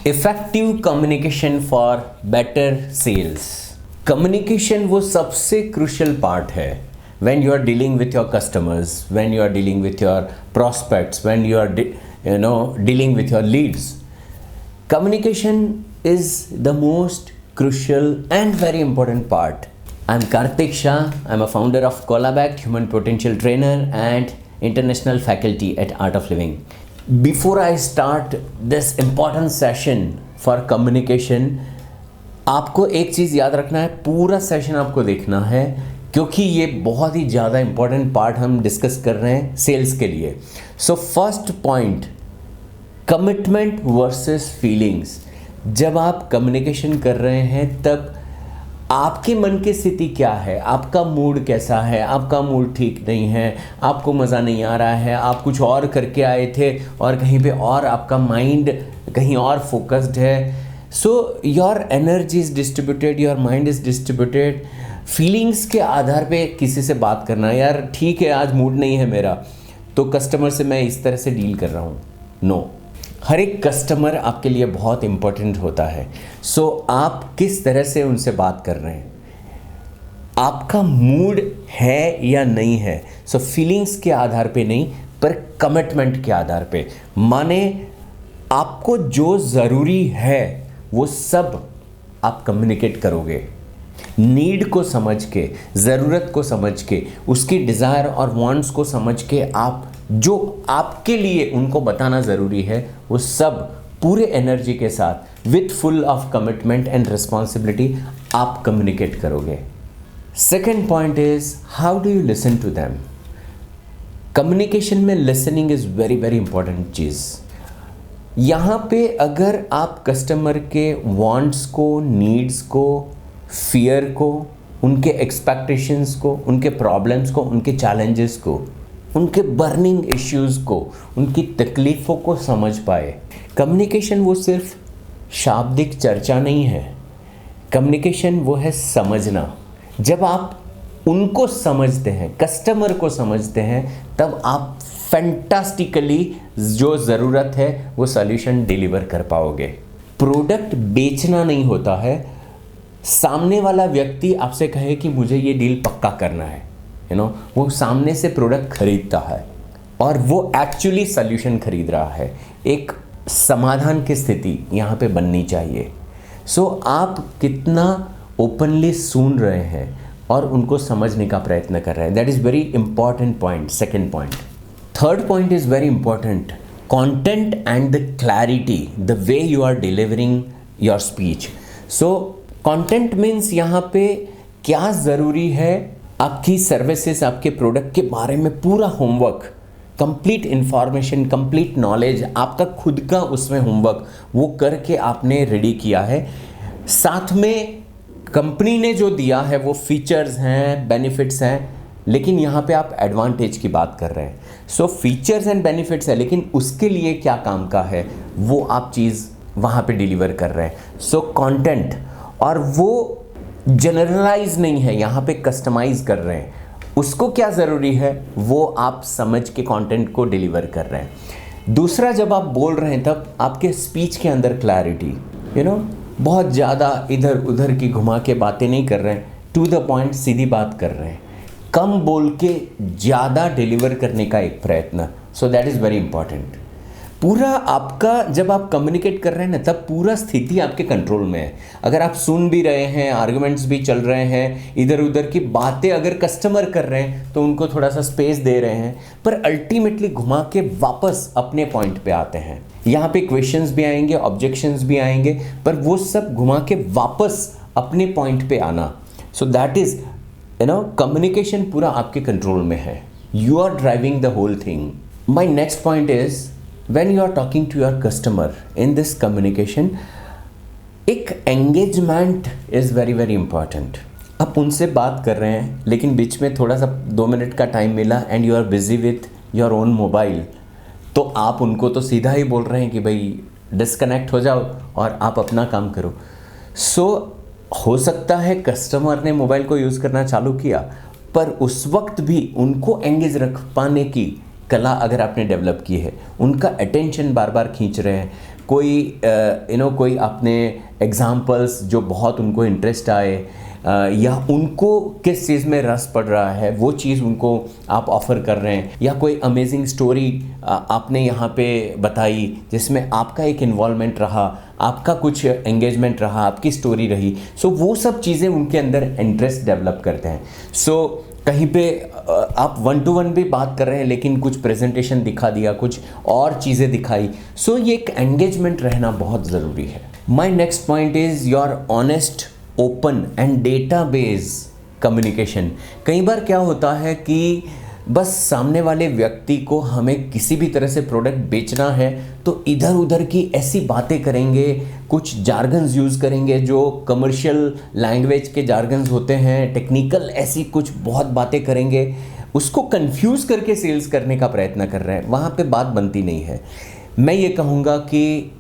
Effective communication for better sales. Communication वो सबसे crucial part है when you are dealing with your customers, when you are dealing with your prospects, when you are dealing with your leads. Communication is the most crucial and very important part. I'm Karthik Shah. I'm a founder of Collab, Human Potential Trainer and International Faculty at Art of Living. Before I start this important session for communication, आपको एक चीज़ याद रखना है, पूरा session आपको देखना है क्योंकि ये बहुत ही ज़्यादा इंपॉर्टेंट पार्ट हम डिस्कस कर रहे हैं सेल्स के लिए। So first point, commitment versus feelings. जब आप कम्युनिकेशन कर रहे हैं तब आपके मन की स्थिति क्या है, आपका मूड कैसा है, आपका मूड ठीक नहीं है, आपको मज़ा नहीं आ रहा है, आप कुछ और करके आए थे और कहीं पे और आपका माइंड कहीं और फोकस्ड है। So your energy is distributed, your mind is distributed. Feelings के आधार पे किसी से बात करना, यार ठीक है आज मूड नहीं है मेरा तो कस्टमर से मैं इस तरह से डील कर रहा हूँ, नो। हर एक कस्टमर आपके लिए बहुत इम्पोर्टेंट होता है। सो आप किस तरह से उनसे बात कर रहे हैं, आपका मूड है या नहीं है। सो फीलिंग्स के आधार पे नहीं पर कमिटमेंट के आधार पे, माने आपको जो ज़रूरी है वो सब आप कम्युनिकेट करोगे। नीड को समझ के, ज़रूरत को समझ के, उसकी डिज़ायर और वांट्स को समझ के आप जो आपके लिए उनको बताना ज़रूरी है वो सब पूरे एनर्जी के साथ with full of commitment and responsibility आप कम्युनिकेट करोगे। Second point is how do you listen to them. Communication में listening is very very important चीज़। यहाँ पे अगर आप कस्टमर के वांट्स को, नीड्स को, फियर को, उनके एक्सपेक्टेशंस को, उनके प्रॉब्लम्स को, उनके चैलेंजेस को, उनके बर्निंग इश्यूज़ को, उनकी तकलीफ़ों को समझ पाए। कम्युनिकेशन वो सिर्फ शाब्दिक चर्चा नहीं है, कम्युनिकेशन वो है समझना। जब आप उनको समझते हैं, कस्टमर को समझते हैं, तब आप फैंटास्टिकली जो ज़रूरत है वो सॉल्यूशन डिलीवर कर पाओगे। प्रोडक्ट बेचना नहीं होता है, सामने वाला व्यक्ति आपसे कहे कि मुझे ये डील पक्का करना है, वो सामने से प्रोडक्ट खरीदता है और वो एक्चुअली सॉल्यूशन खरीद रहा है। एक समाधान की स्थिति यहाँ पे बननी चाहिए। सो आप कितना ओपनली सुन रहे हैं और उनको समझने का प्रयत्न कर रहे हैं, that is very important point. Second point. Third point is very important, content and the clarity, the way you are delivering your speech. So content means यहाँ पे क्या ज़रूरी है, आपकी सर्विसेज, आपके प्रोडक्ट के बारे में पूरा homework, complete information, complete knowledge, आपका खुद का उसमें होमवर्क वो करके आपने रेडी किया है। साथ में कंपनी ने जो दिया है वो फीचर्स हैं, बेनिफिट्स हैं, लेकिन यहाँ पे आप एडवांटेज की बात कर रहे हैं। सो फीचर्स एंड बेनिफिट्स है, लेकिन उसके लिए क्या काम का है वो आप चीज़ वहाँ पे डिलीवर कर रहे हैं। सो कंटेंट, और वो जनरलाइज नहीं है, यहाँ पे कस्टमाइज कर रहे हैं। उसको क्या ज़रूरी है वो आप समझ के कंटेंट को डिलीवर कर रहे हैं। दूसरा, जब आप बोल रहे हैं तब आपके स्पीच के अंदर क्लैरिटी, बहुत ज़्यादा इधर उधर की घुमा के बातें नहीं कर रहे हैं, टू द पॉइंट सीधी बात कर रहे हैं, कम बोल के ज़्यादा डिलीवर करने का एक प्रयत्न। So that is very important. पूरा आपका जब आप कम्युनिकेट कर रहे हैं ना तब पूरा स्थिति आपके कंट्रोल में है। अगर आप सुन भी रहे हैं, आर्गुमेंट्स भी चल रहे हैं, इधर उधर की बातें अगर कस्टमर कर रहे हैं तो उनको थोड़ा सा स्पेस दे रहे हैं, पर अल्टीमेटली घुमा के वापस अपने पॉइंट पे आते हैं। यहाँ पे क्वेश्चंस भी आएंगे, ऑब्जेक्शंस भी आएंगे, पर वो सब घुमा के वापस अपने पॉइंट पे आना। सो दैट इज़ कम्युनिकेशन पूरा आपके कंट्रोल में है, you are driving the whole thing. My next point is when you are talking to your customer in this communication, एक engagement is very very important। आप उनसे बात कर रहे हैं लेकिन बीच में थोड़ा सा 2 मिनट का टाइम मिला and you are busy with your own mobile, तो आप उनको तो सीधा ही बोल रहे हैं कि भाई डिस्कनेक्ट हो जाओ और आप अपना काम करो। सो हो सकता है कस्टमर ने मोबाइल को यूज़ करना चालू किया, पर उस वक्त भी उनको एंगेज रख पाने की कला अगर आपने डेवलप की है, उनका अटेंशन बार बार खींच रहे हैं, कोई कोई आपने एग्जाम्पल्स जो बहुत उनको इंटरेस्ट आए, या उनको किस चीज़ में रस पड़ रहा है वो चीज़ उनको आप ऑफ़र कर रहे हैं, या कोई अमेजिंग स्टोरी आपने यहाँ पे बताई जिसमें आपका एक इन्वॉल्वमेंट रहा, आपका कुछ एंगेजमेंट रहा, आपकी स्टोरी रही। सो वो सब चीज़ें उनके अंदर इंटरेस्ट डेवलप करते हैं। सो कहीं पे आप 1 to 1 भी बात कर रहे हैं लेकिन कुछ प्रेजेंटेशन दिखा दिया, कुछ और चीज़ें दिखाई, सो ये एक एंगेजमेंट रहना बहुत ज़रूरी है। माई next point is your honest, open and database communication. कई बार क्या होता है कि बस सामने वाले व्यक्ति को हमें किसी भी तरह से प्रोडक्ट बेचना है तो इधर उधर की ऐसी बातें करेंगे, कुछ जार्गन्स यूज़ करेंगे जो कमर्शियल लैंग्वेज के जार्गन्स होते हैं, टेक्निकल ऐसी कुछ बहुत बातें करेंगे, उसको कंफ्यूज करके सेल्स करने का प्रयत्न कर रहे हैं, वहाँ पे बात बनती नहीं है। मैं ये कहूँगा कि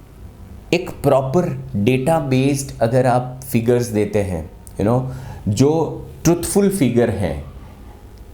एक प्रॉपर डेटा बेस्ड अगर आप फिगर्स देते हैं, जो ट्रुथफुल फिगर हैं,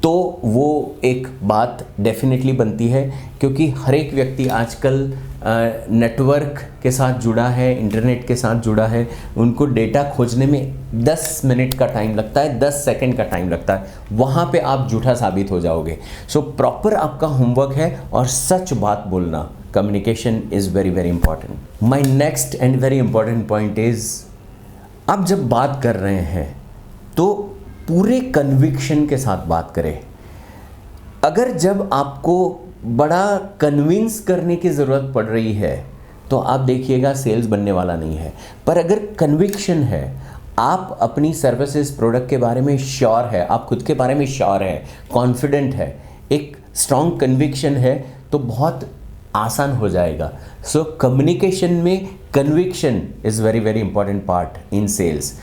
तो वो एक बात डेफिनेटली बनती है, क्योंकि हर एक व्यक्ति आजकल नेटवर्क के साथ जुड़ा है, इंटरनेट के साथ जुड़ा है, उनको डेटा खोजने में 10 मिनट का टाइम लगता है, 10 सेकंड का टाइम लगता है, वहाँ पे आप झूठा साबित हो जाओगे। सो प्रॉपर आपका होमवर्क है और सच बात बोलना, communication is very very important. My next and very important point is, आप जब बात कर रहे हैं तो पूरे कन्विक्शन के साथ बात करें। अगर जब आपको बड़ा कन्विंस करने की ज़रूरत पड़ रही है तो आप देखिएगा सेल्स बनने वाला नहीं है। पर अगर कन्विक्शन है, आप अपनी सर्विसेज प्रोडक्ट के बारे में श्योर है, आप खुद के बारे में श्योर है, कॉन्फिडेंट है, एक स्ट्रॉन्ग कन्विक्शन है, तो बहुत आसान हो जाएगा। सो कम्युनिकेशन में conviction is very very important part in sales.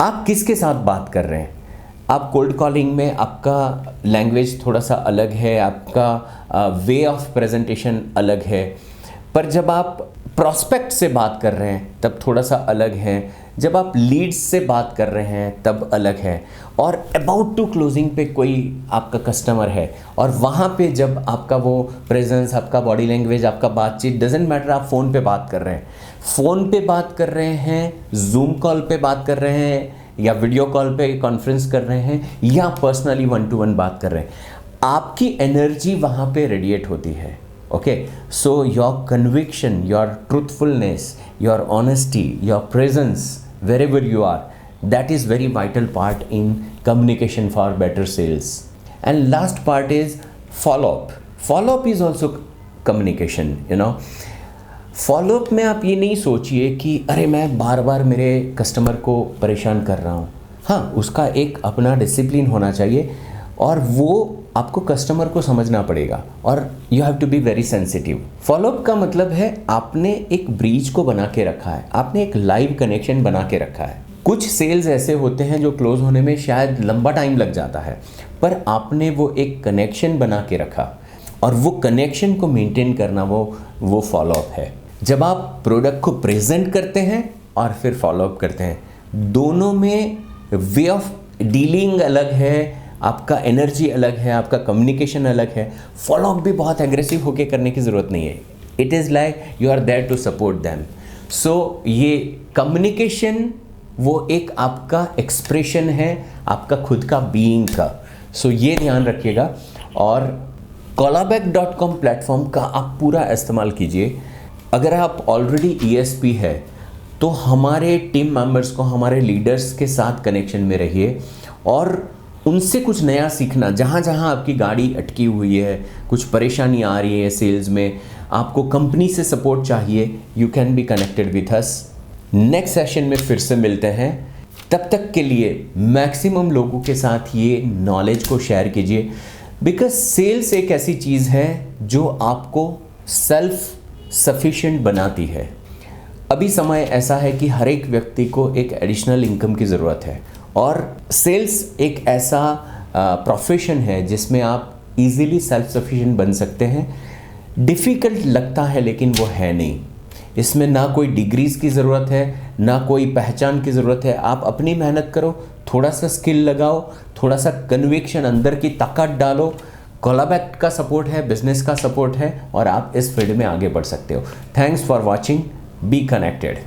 आप किसके साथ बात कर रहे हैं? आप कोल्ड कॉलिंग में आपका लैंग्वेज थोड़ा सा अलग है, आपका वे ऑफ प्रेजेंटेशन अलग है, पर जब आप प्रॉस्पेक्ट से बात कर रहे हैं तब थोड़ा सा अलग है, जब आप लीड्स से बात कर रहे हैं तब अलग है, और अबाउट टू क्लोजिंग पे कोई आपका कस्टमर है और वहाँ पे जब आपका वो प्रेजेंस, आपका बॉडी लैंग्वेज, आपका बातचीत, डजेंट मैटर, आप फ़ोन पे बात कर रहे हैं, फ़ोन पे बात कर रहे हैं, जूम कॉल पे बात कर रहे हैं, या वीडियो कॉल पे कॉन्फ्रेंस कर रहे हैं, या पर्सनली 1 to 1 बात कर रहे हैं, आपकी एनर्जी वहाँ पे रेडिएट होती है। Okay, so your conviction, your truthfulness, your honesty, your presence wherever you are, that is very vital part in communication for better sales. And last part is follow up. Follow up is also communication, follow up में आप ये नहीं सोचिए कि अरे मैं बार बार मेरे customer को परेशान कर रहा हूँ। हाँ, उसका एक अपना डिसिप्लिन होना चाहिए और वो आपको कस्टमर को समझना पड़ेगा, और you have to be very sensitive. Follow up का मतलब है आपने एक ब्रिज को बना के रखा है, आपने एक लाइव कनेक्शन बना के रखा है। कुछ सेल्स ऐसे होते हैं जो क्लोज होने में शायद लंबा टाइम लग जाता है, पर आपने वो एक कनेक्शन बना के रखा, और वो कनेक्शन को मेंटेन करना वो फॉलोअप है। जब आप प्रोडक्ट को प्रेजेंट करते हैं और फिर फॉलोअप करते हैं, दोनों में वे ऑफ डीलिंग अलग है, आपका एनर्जी अलग है, आपका कम्युनिकेशन अलग है। फॉलोअप भी बहुत एग्रेसिव होके करने की ज़रूरत नहीं है, it is like you are there to support them. So ये कम्युनिकेशन वो एक आपका एक्सप्रेशन है, आपका खुद का बीइंग का। सो ये ध्यान रखिएगा, और Colabec.com प्लेटफॉर्म का आप पूरा इस्तेमाल कीजिए। अगर आप ऑलरेडी ESP है तो हमारे टीम मेंबर्स को, हमारे लीडर्स के साथ कनेक्शन में रहिए और उनसे कुछ नया सीखना। जहाँ जहाँ आपकी गाड़ी अटकी हुई है, कुछ परेशानी आ रही है सेल्स में, आपको कंपनी से सपोर्ट चाहिए, you can be connected with us. Next session में फिर से मिलते हैं, तब तक के लिए मैक्सिमम लोगों के साथ ये नॉलेज को शेयर कीजिए, बिकॉज सेल्स एक ऐसी चीज़ है जो आपको सेल्फ सफिशिएंट बनाती है। अभी समय ऐसा है कि हर एक व्यक्ति को एक एडिशनल इनकम की ज़रूरत है, और सेल्स एक ऐसा प्रोफेशन है जिसमें आप इजीली सेल्फ सफिशिएंट बन सकते हैं। डिफ़िकल्ट लगता है लेकिन वो है नहीं। इसमें ना कोई डिग्रीज़ की ज़रूरत है, ना कोई पहचान की ज़रूरत है। आप अपनी मेहनत करो, थोड़ा सा स्किल लगाओ, थोड़ा सा कन्विक्शन, अंदर की ताकत डालो, कोलाबैक्ट का सपोर्ट है, बिजनेस का सपोर्ट है और आप इस फील्ड में आगे बढ़ सकते हो। Thanks for watching, be connected.